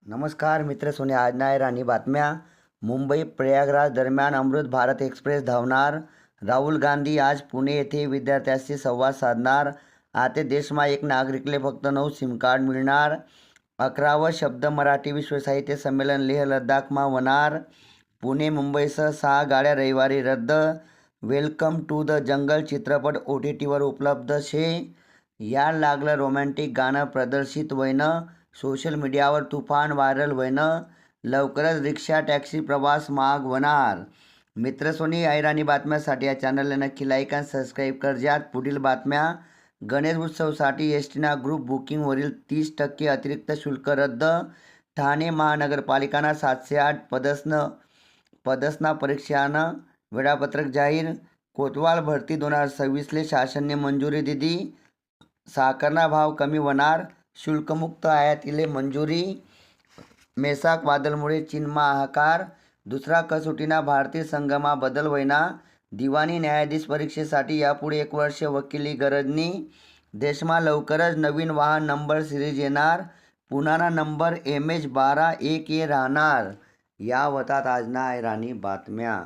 नमस्कार मित्र सोने आज नाही राणी बातम्या। मुंबई प्रयागराज दरम्यान अमृत भारत एक्सप्रेस धावणार। राहुल गांधी आज पुणे येथे विद्यार्थ्यांशी संवाद साधणार। आता देशમાં एक नागरिकले फक्त 9 सिम कार्ड मिळणार। 11वे शब्द मराठी विश्व साहित्य संमेलन लेह लडाखમાં होणार। पुणे मुंबईसह 6 गाड्या रविवारी रद्द। वेलकम टू द जंगल चित्रपट OTTवर उपलब्ध छे। या लागलं रोमॅन्टिक गाणं प्रदर्शित होईनं। सोशल मीडियावर तुफान व्हायरल होईनं। लवकरच रिक्षा टॅक्सी प्रवास महाग होणार। मित्रसोनी ऐराणी बातम्यासाठी या चॅनलला नक्की लाईक आणि सबस्क्राईब करजात। पुढील बातम्या। गणेश उत्सवासाठी एसटीना ग्रुप बुकिंगवरील 30% अतिरिक्त शुल्क रद्द। ठाणे महानगरपालिकाना 708 पदसना परीक्षानं वेळापत्रक जाहीर। कोतवाल भरती 2026ले शासनने मंजुरी दिली। साखरना भाव कमी होणार। शुल्कमुक्त आयातीले मंजुरी। मेसाक वादळमुळे चीनमा हाहाकार। दुसरा कसोटीना भारतीय संघमा बदल होईना। दिवाणी न्यायाधीश परीक्षेसाठी यापुढे 1 वर्ष वकिली गरजनी। देशमा लवकरच नवीन वाहन नंबर सिरीज येणार। पुणाना नंबर MH12 1A राहणार। या होतात आजना ऐराणी बातम्या।